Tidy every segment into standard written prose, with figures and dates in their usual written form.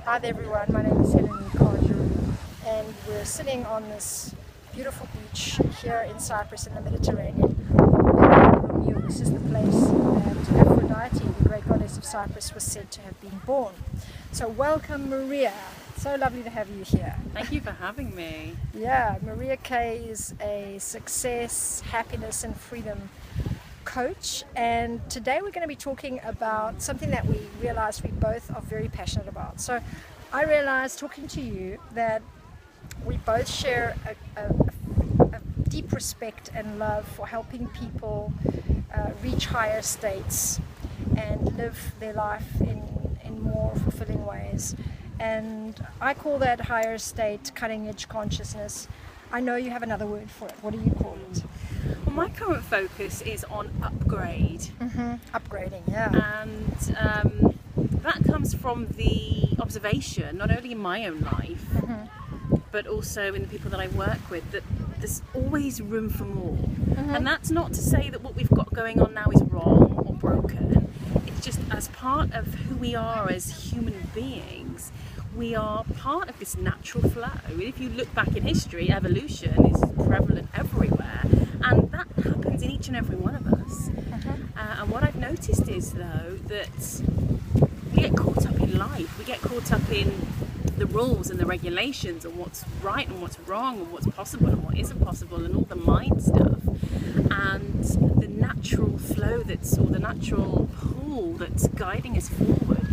Hi there everyone, my name is K Heleniq Argyrou and we're sitting on this beautiful beach here in Cyprus in the Mediterranean. This is the place that Aphrodite, the great goddess of Cyprus, was said to have been born. So welcome Maria, so lovely to have you here. Thank you for having me. Yeah, Maria K is a success, happiness and freedom coach, and today we're going to be talking about something that we realized we both are very passionate about. So I realized talking to you that we both share a deep respect and love for helping people reach higher states and live their life in more fulfilling ways. And I call that higher state cutting edge consciousness. I know you have another word for it. What do you call it? Well, my current focus is on upgrade. Upgrading, yeah. And that comes from the observation, not only in my own life, but also in the people that I work with, that there's always room for more. And that's not to say that what we've got going on now is wrong or broken. It's just as part of who we are as human beings, we are part of this natural flow. If you look back in history, evolution is prevalent everywhere, and that happens in each and every one of us. And what I've noticed is, though, that we get caught up in life, we get caught up in the rules and the regulations and what's right and what's wrong and what's possible and what isn't possible and all the mind stuff, and the natural flow or the natural pull that's guiding us forward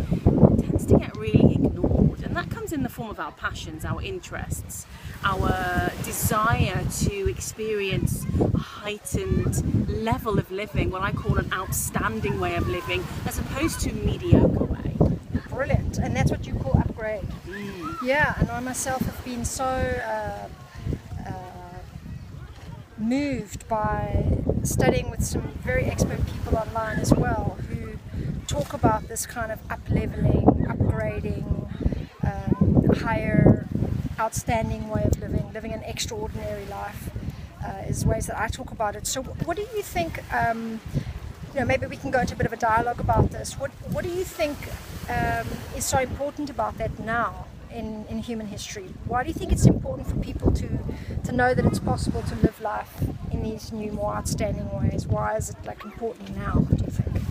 tends to get really ignored. And that comes in the form of our passions, our interests, our desire to experience a heightened level of living, what I call an outstanding way of living, as opposed to a mediocre way. Brilliant. And that's what you call upgrade. Yeah, and I myself have been so moved by studying with some very expert people online as well, who talk about this kind of up-leveling, upgrading, higher, outstanding way of living an extraordinary life, is ways that I talk about it. So what do you think, maybe we can go into a bit of a dialogue about this. What do you think is so important about that now in human history? Why do you think it's important for people to know that it's possible to live life in these new, more outstanding ways? Why is it important now, do you think?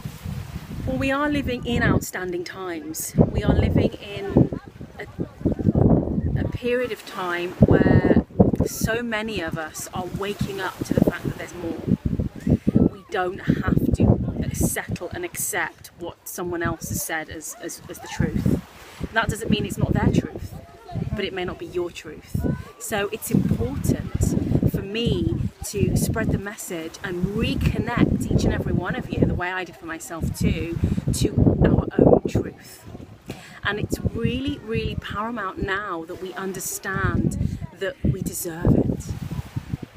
Well, we are living in outstanding times. We are living in a period of time where so many of us are waking up to the fact that there's more. We don't have to settle and accept what someone else has said as the truth. That doesn't mean it's not their truth, but it may not be your truth. So it's important for me to spread the message and reconnect each and every one of you, the way I did for myself too, to our own truth. And it's really, really paramount now that we understand that we deserve it.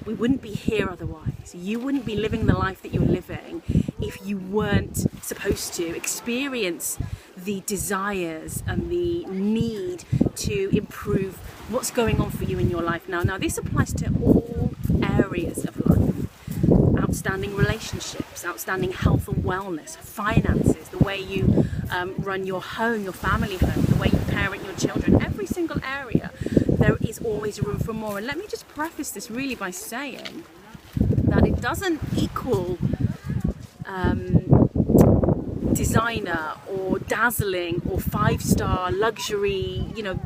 We wouldn't be here otherwise. You wouldn't be living the life that you're living if you weren't supposed to experience the desires and the need to improve what's going on for you in your life now. Now, this applies to all areas of life. Outstanding relationships, outstanding health and wellness, finances, the way you run your home, your family home, the way you parent your children, every single area, there is always room for more. And let me just preface this really by saying that it doesn't equal designer or dazzling or five-star luxury,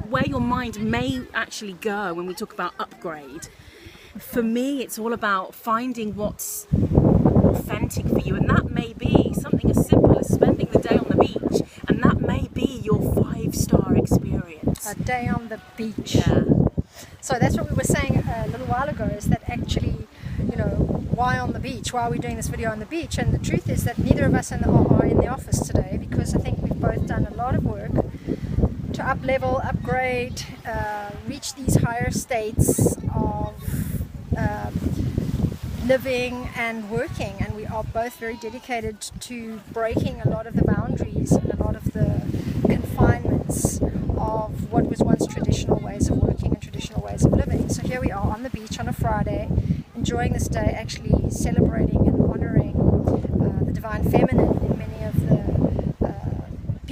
where your mind may actually go when we talk about upgrade. For me, it's all about finding what's authentic for you, and that may be something as simple as spending the day on the beach, and that may be your five-star experience. A day on the beach. Yeah. So that's what we were saying a little while ago, is that actually, why on the beach? Why are we doing this video on the beach? And the truth is that neither of us are in the office today, because I think we've both done a lot of work to up-level, upgrade, reach these higher states of living and working, and we are both very dedicated to breaking a lot of the boundaries and a lot of the confinements of what was once traditional ways of working and traditional ways of living. So here we are on the beach on a Friday, enjoying this day, actually celebrating and honoring the divine feminine in many of the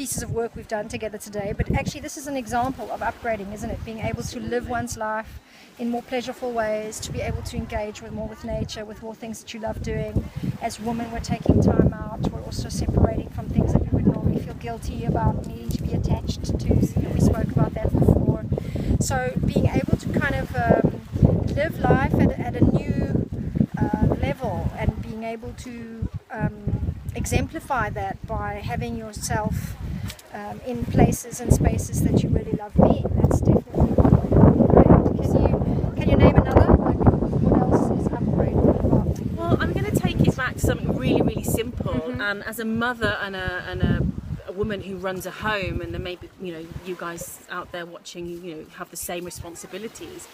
pieces of work we've done together today, but actually this is an example of upgrading, isn't it? Being able to live one's life in more pleasurable ways, to be able to engage more with nature, with more things that you love doing. As women, we're taking time out. We're also separating from things that we would normally feel guilty about needing to be attached to. We spoke about that before. So being able to kind of live life at a new level, and being able to exemplify that by having yourself in places and spaces that you really love being. That's definitely one way to upgrade. Can you name another? Like, what else is upgrading about? Well, I'm going to take it back to something really, really simple. And as a mother and a woman who runs a home, and then maybe you guys out there watching, have the same responsibilities.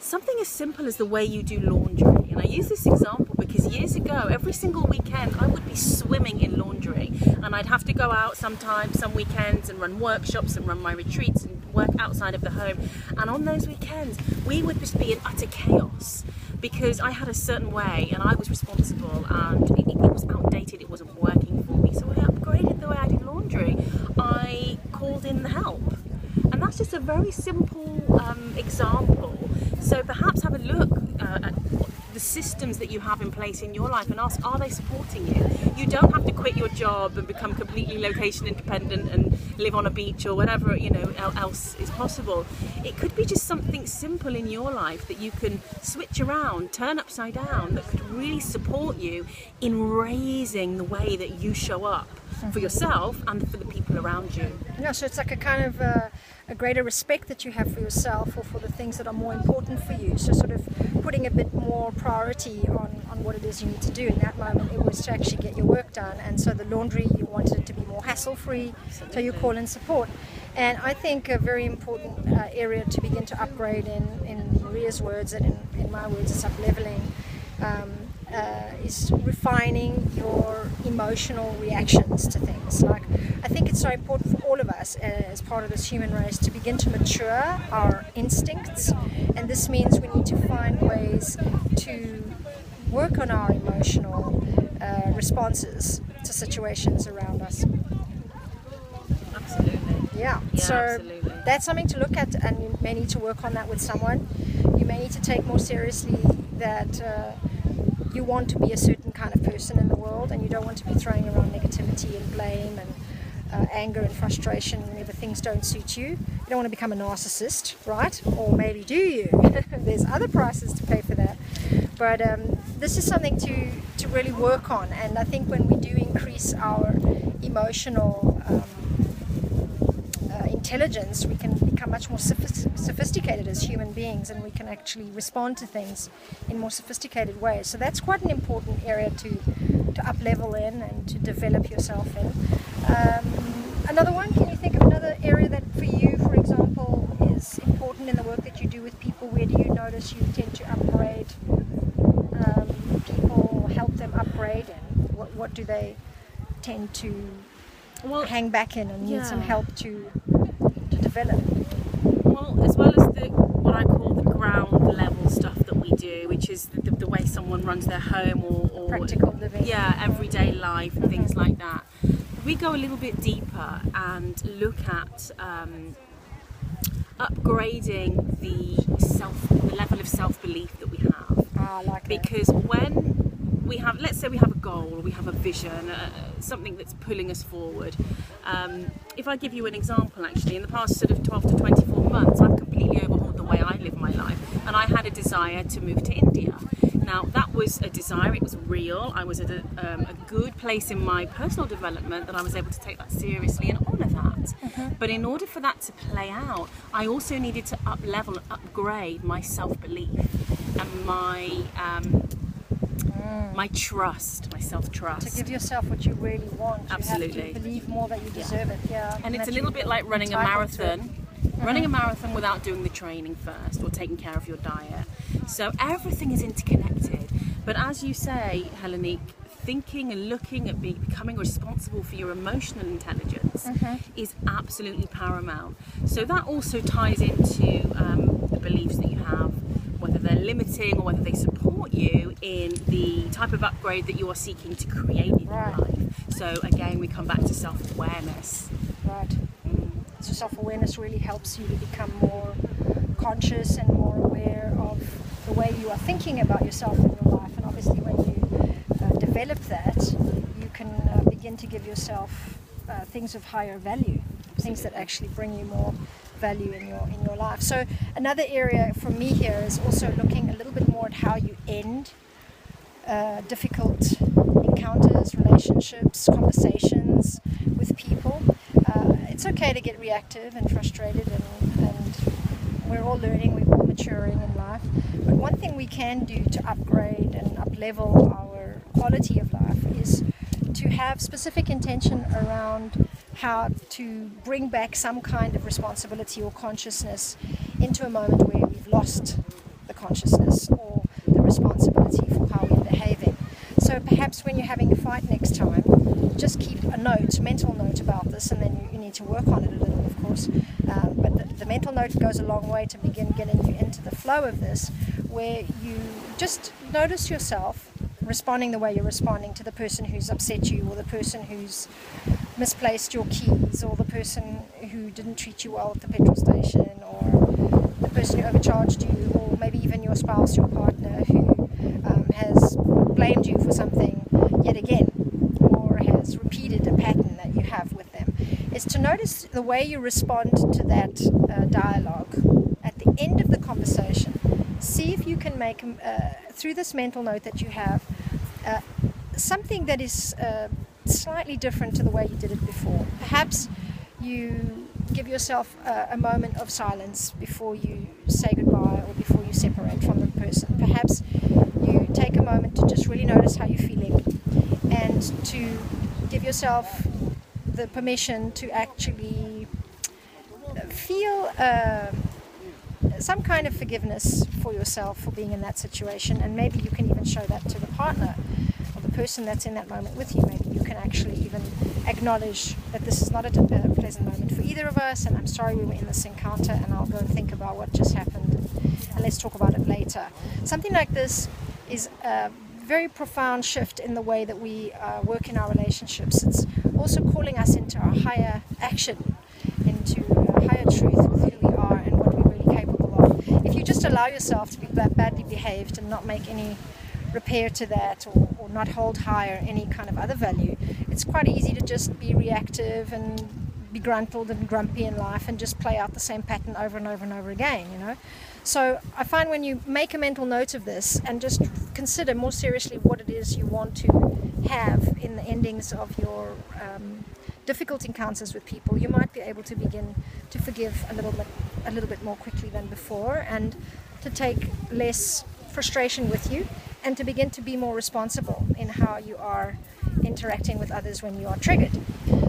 Something as simple as the way you do laundry. And I use this example because years ago, every single weekend, I would be swimming in laundry, and I'd have to go out sometimes, some weekends, and run workshops and run my retreats and work outside of the home. And on those weekends, we would just be in utter chaos because I had a certain way and I was responsible, and it was outdated, it wasn't working for me. So I upgraded the way I did laundry. I called in the help. And that's just a very simple example. So perhaps have a look at the systems that you have in place in your life and ask, are they supporting you? You don't have to quit your job and become completely location independent and live on a beach or whatever else is possible. It could be just something simple in your life that you can switch around, turn upside down, that could really support you in raising the way that you show up for yourself and for the people around you. Yeah, so it's like a kind of a greater respect that you have for yourself, or for the things that are more important for you. So sort of putting a bit more priority on what it is you need to do. In that moment, it was to actually get your work done. And so the laundry, you wanted it to be more hassle-free, so you call in support. And I think a very important area to begin to upgrade, in Maria's words and in my words, is up-leveling. Is refining your emotional reactions to things. Like, I think it's so important for all of us as part of this human race to begin to mature our instincts, and this means we need to find ways to work on our emotional responses to situations around us. Absolutely. Yeah, so absolutely. That's something to look at, and you may need to work on that with someone. You may need to take more seriously that you want to be a certain kind of person in the world, and you don't want to be throwing around negativity and blame and anger and frustration whenever things don't suit you. You don't want to become a narcissist, right? Or maybe do you? There's other prices to pay for that. But this is something to really work on, and I think when we do increase our emotional intelligence, we can become much more sophisticated as human beings, and we can actually respond to things in more sophisticated ways. So that's quite an important area to up-level in and to develop yourself in. Another one, can you think of another area that for you, for example, is important in the work that you do with people? Where do you notice you tend to upgrade people, help them upgrade, and what do they tend to hang back in and need some help to develop? Well, as well as what I call the ground level stuff that we do, which is the way someone runs their home or practical living, everyday life and things like that. We go a little bit deeper and look at upgrading the level of self-belief that we have. I like that. Because when we have, let's say we have a goal or we have a vision, something that's pulling us forward. If I give you an example, actually, in the past sort of 12 to 24 months, I've completely overhauled the way I live my life, and I had a desire to move to India. Now, that was a desire, it was real. I was at a good place in my personal development that I was able to take that seriously and honour that. But in order for that to play out, I also needed to up-level and upgrade my self-belief and my trust, my self-trust. To give yourself what you really want. Absolutely. You have to believe more that you deserve it. Yeah. And it's a little bit like running a marathon. Running a marathon without doing the training first or taking care of your diet. So everything is interconnected. But as you say, Heleniq, thinking and looking at becoming responsible for your emotional intelligence is absolutely paramount. So that also ties into the beliefs that you have, whether they're limiting or whether they support you in the type of upgrade that you are seeking to create in your life. So again, we come back to self-awareness. right? So self-awareness really helps you to become more conscious and more aware of the way you are thinking about yourself in your life. And obviously when you develop that, you can begin to give yourself things of higher value, things that actually bring you more value in your life. So another area for me here is also looking a little bit more at how you end difficult encounters, relationships, conversations with people. It's okay to get reactive and frustrated, and we're all learning, we're all maturing in life. But one thing we can do to upgrade and up-level our quality of life is to have specific intention around how to bring back some kind of responsibility or consciousness into a moment where we've lost the consciousness or the responsibility for how we're behaving. So perhaps when you're having a fight next time, just keep a mental note about this, and then you need to work on it a little, of course. But the mental note goes a long way to begin getting you into the flow of this, where you just notice yourself responding the way you're responding to the person who's upset you, or the person who's misplaced your keys, or the person who didn't treat you well at the petrol station, or the person who overcharged you, or maybe even your spouse, your partner, who has blamed you for something yet again, or has repeated a pattern that you have with them. Is to notice the way you respond to that dialogue at the end of the conversation. See if you can make, through this mental note that you have, something that is slightly different to the way you did it before. Perhaps you give yourself a moment of silence before you say goodbye or before you separate from the person. Perhaps you take a moment to just really notice how you're feeling, and to give yourself the permission to actually feel some kind of forgiveness for yourself for being in that situation. And maybe you can even show that to the partner or the person that's in that moment with you. Maybe you can actually even acknowledge that this is not a pleasant moment for either of us, and I'm sorry we were in this encounter, and I'll go and think about what just happened, and let's talk about it later. Something like this is a very profound shift in the way that we work in our relationships. It's also calling us into a higher action, into a higher truth with who we are and what we're really capable of. If you just allow yourself to be badly behaved and not make any repair to that, or not hold high or any kind of other value, it's quite easy to just be reactive and be gruntled and grumpy in life and just play out the same pattern over and over and over again, you know. So I find when you make a mental note of this and just consider more seriously what it is you want to have in the endings of your difficult encounters with people, you might be able to begin to forgive a little bit more quickly than before, and to take less frustration with you, and to begin to be more responsible in how you are interacting with others when you are triggered.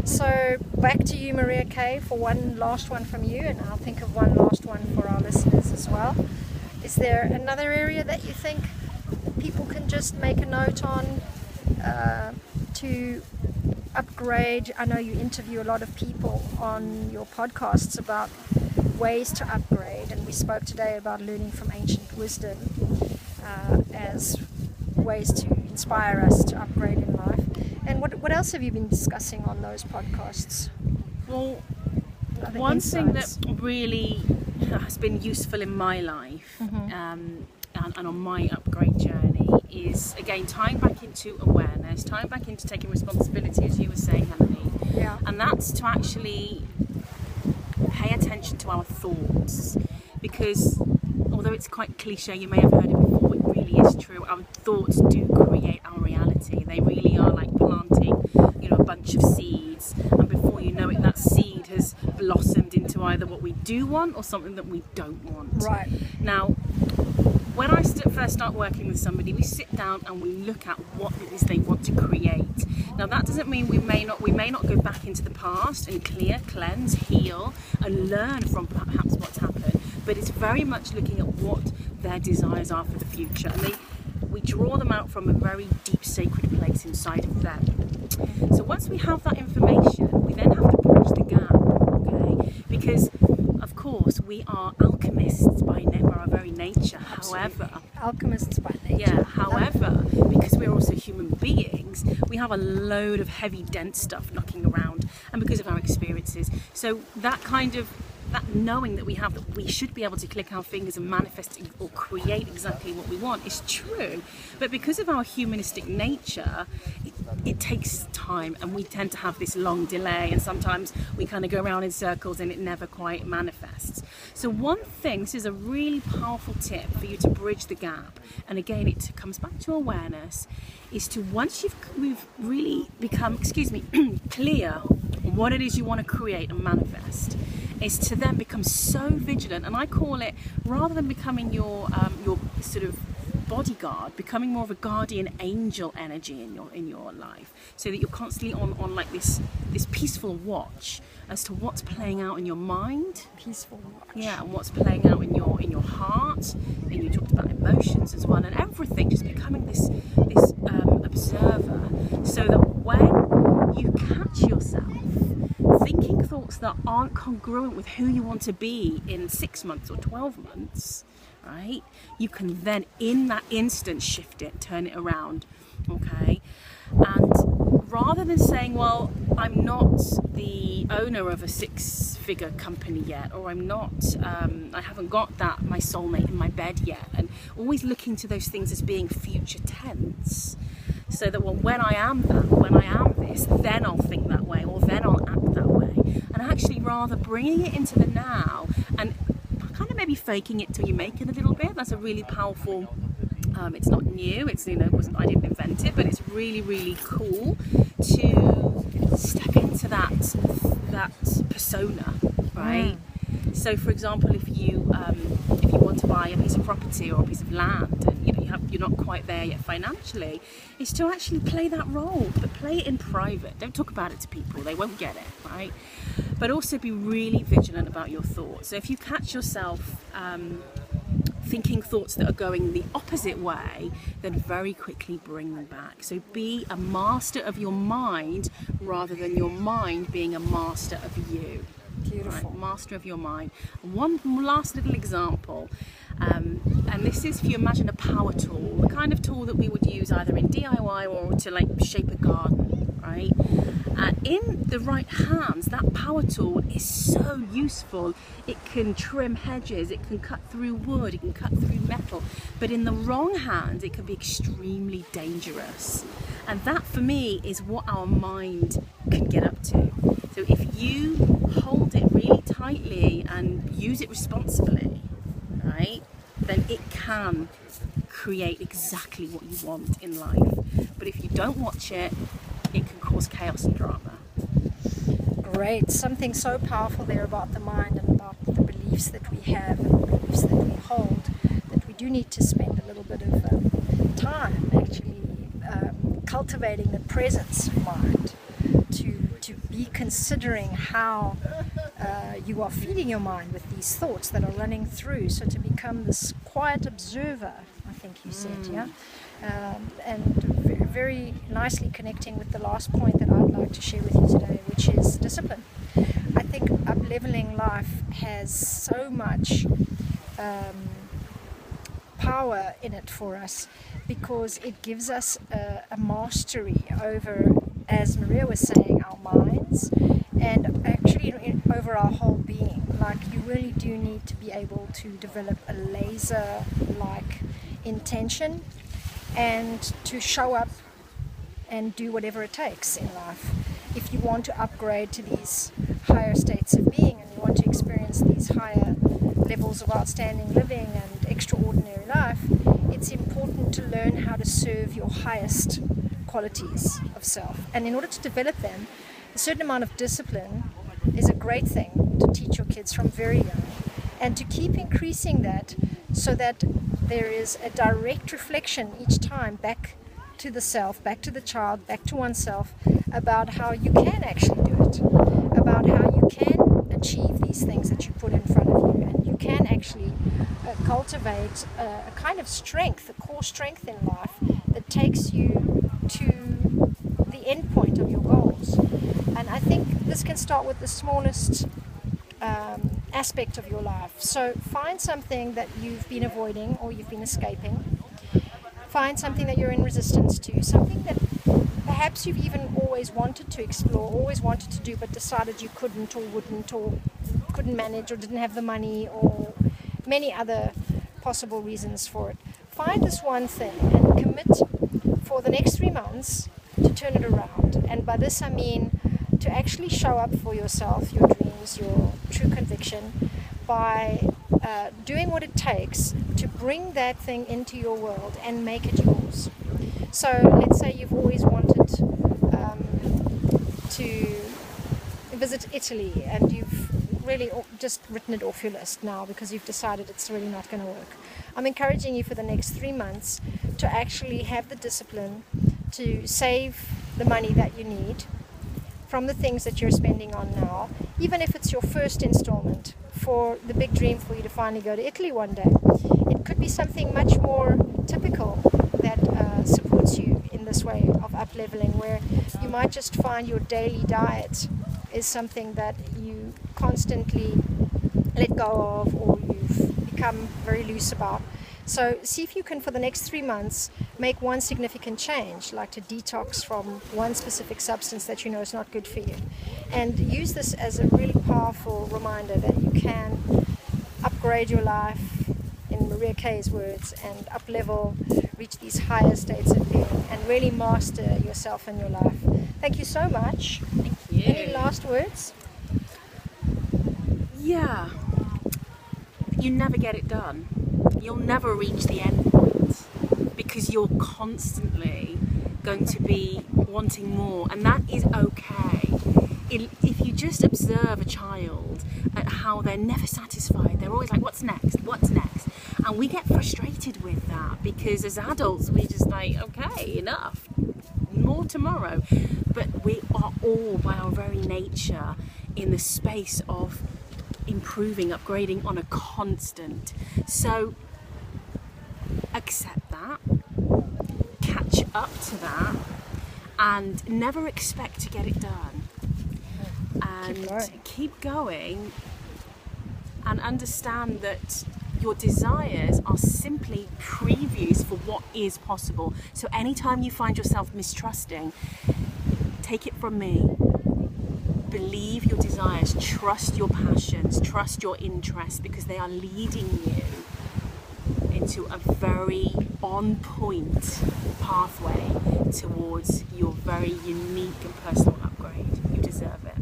So back to you, Maria K, for one last one from you, and I'll think of one last one for our listeners as well. Is there another area that you think people can just make a note on to upgrade? I know you interview a lot of people on your podcasts about ways to upgrade, and we spoke today about learning from ancient wisdom as ways to inspire us to upgrade in life. And what else have you been discussing on those podcasts? Well, Other one insights? thing that really has been useful in my life, Mm-hmm. and on my upgrade journey, is again tying back into awareness, tying back into taking responsibility, as you were saying, Heleniq. Yeah. And that's to actually pay attention to our thoughts, because although it's quite cliche, you may have heard it before, it really is true. Our thoughts do create our reality. They really are like planting, a bunch of seeds, and before you know it, that seed has blossomed into either what we do want or something that we don't want. Right. Now, when I first start working with somebody, we sit down and we look at what it is they want to create. Now, that doesn't mean we may not go back into the past and clear, cleanse, heal, and learn from perhaps what's happened. But it's very much looking at what their desires are for the future, and we draw them out from a very deep, sacred place inside of them. So once we have that information, we then have to bridge the gap, okay? Because, of course, we are alchemists by our very nature. Absolutely. However, Alchemists by nature. yeah, however, because we're also human beings, we have a load of heavy, dense stuff knocking around, and because of our experiences. So that knowing that we have, that we should be able to click our fingers and manifest or create exactly what we want is true. But because of our humanistic nature, it takes time, and we tend to have this long delay, and sometimes we kind of go around in circles and it never quite manifests. So one thing, this is a really powerful tip for you to bridge the gap, and again it comes back to awareness, is to, once we've really become, clear on what it is you want to create and manifest, is to then become so vigilant, and I call it, rather than becoming your sort of bodyguard, becoming more of a guardian angel energy in your life, so that you're constantly on like this peaceful watch as to what's playing out in your mind. Peaceful watch. Yeah, and what's playing out in your heart. And you talked about emotions as well, and everything, just becoming this observer, so that when you catch yourself thinking thoughts that aren't congruent with who you want to be in 6 months or 12 months, right, you can then in that instant shift it, turn it around, okay? And rather than saying, well, I'm not the owner of a 6-figure company yet, or I'm not, I haven't got my soulmate in my bed yet, and always looking to those things as being future tense, so that, well, when I am this, then I'll think that way, or then I'll act that way. And actually rather bringing it into the now, and kind of maybe faking it till you make it a little bit. That's a really powerful, it's not new, I didn't invent it, but it's really, really cool to step into that persona, right? So for example, if you want to buy a piece of property or a piece of land, and you're not quite there yet financially, is to actually play that role, but play it in private. Don't talk about it to people, they won't get it, right? But also be really vigilant about your thoughts. So if you catch yourself thinking thoughts that are going the opposite way, then very quickly bring them back. So be a master of your mind rather than your mind being a master of you. Beautiful. Right, master of your mind. One last little example, and this is, if you imagine a power tool, the kind of tool that we would use either in DIY or to like shape a garden, right? In the right hands, that power tool is so useful. It can trim hedges, it can cut through wood, it can cut through metal, but in the wrong hands it can be extremely dangerous. And that for me is what our mind can get up to. So if you hold it really tightly and use it responsibly, right, then it can create exactly what you want in life. But if you don't watch it, it can cause chaos and drama. Great. Something so powerful there about the mind and about the beliefs that we have and the beliefs that we hold, that we do need to spend a little bit of time actually cultivating the presence of mind, to be considering how you are feeding your mind with these thoughts that are running through. So to become this quiet observer, I think you said, yeah? And very nicely connecting with the last point that I'd like to share with you today, which is discipline. I think up-leveling life has so much power in it for us, because it gives us a mastery over, as Maria was saying, our minds, and actually over our whole being. Like, you really do need to be able to develop a laser-like intention and to show up and do whatever it takes in life. If you want to upgrade to these higher states of being, and you want to experience these higher levels of outstanding living and extraordinary life, it's important to learn how to serve your highest qualities of self. And in order to develop them, a certain amount of discipline is a great thing to teach your kids from very young, and to keep increasing that, so that there is a direct reflection each time back to the self, back to the child, back to oneself, about how you can actually do it, about how you can achieve these things that you put in front of you, and you can actually cultivate a kind of strength, a core strength in life that takes you to the end point of your goals. And I think this can start with the smallest aspect of your life. So find something that you've been avoiding or you've been escaping. Find something that you're in resistance to, something that perhaps you've even always wanted to explore, always wanted to do, but decided you couldn't or wouldn't or couldn't manage or didn't have the money or many other possible reasons for it. Find this one thing and commit for the next 3 months to turn it around. And by this I mean to actually show up for yourself, your dreams, your true conviction, by doing what it takes to bring that thing into your world and make it yours. So let's say you've always wanted to visit Italy and you've really just written it off your list now because you've decided it's really not going to work. I'm encouraging you for the next 3 months to actually have the discipline to save the money that you need from the things that you're spending on now, even if it's your first installment for the big dream for you to finally go to Italy one day. It could be something much more typical that supports you in this way of up-leveling, where you might just find your daily diet is something that you constantly let go of or you've become very loose about. So see if you can, for the next 3 months, make one significant change, like to detox from one specific substance that you know is not good for you. And use this as a really powerful reminder that you can upgrade your life, in Maria Kay's words, and up-level, reach these higher states of being, and really master yourself and your life. Thank you so much. Thank you. Any last words? Yeah. You never get it done. You'll never reach the end point because you're constantly going to be wanting more, and that is okay. If you just observe a child at how they're never satisfied, they're always like, what's next, what's next? And we get frustrated with that because as adults we're just like, okay, enough, more tomorrow. But we are all, by our very nature, in the space of improving, upgrading on a constant. So accept that, catch up to that, and never expect to get it done. And keep going and understand that your desires are simply previews for what is possible. So anytime you find yourself mistrusting, take it from me. Believe your desires, trust your passions, trust your interests, because they are leading you into a very on-point pathway towards your very unique and personal upgrade. You deserve it.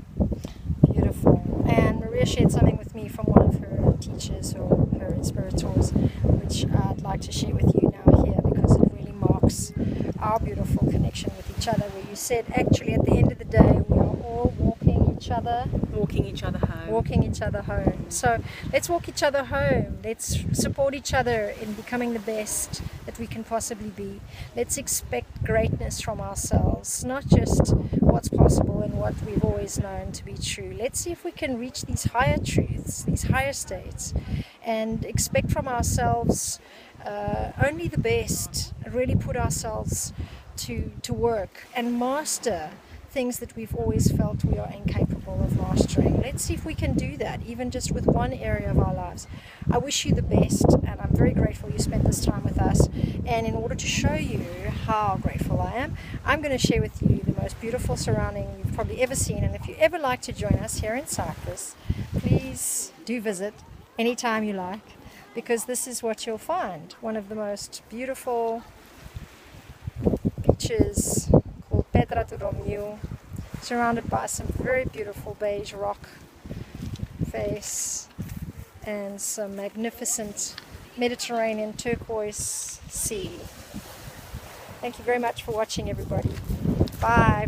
Beautiful. And Maria shared something with me from one of her teachers or her inspirators, which I'd like to share with you now here, because it really marks our beautiful connection with each other, where you said actually at the end of the day we are all walking each other home. So let's walk each other home. Let's support each other in becoming the best that we can possibly be. Let's expect greatness from ourselves, not just what's possible and what we've always known to be true. Let's see if we can reach these higher truths, these higher states, and expect from ourselves only the best. Really put ourselves to work and master things that we've always felt we are incapable of mastering. Let's see if we can do that, even just with one area of our lives. I wish you the best, and I'm very grateful you spent this time with us. And in order to show you how grateful I am, I'm going to share with you the most beautiful surrounding you've probably ever seen. And if you ever like to join us here in Cyprus, please do visit anytime you like, because this is what you'll find. One of the most beautiful beaches called Petra to Romiu, surrounded by some very beautiful beige rock face and some magnificent Mediterranean turquoise sea. Thank you very much for watching, everybody. Bye.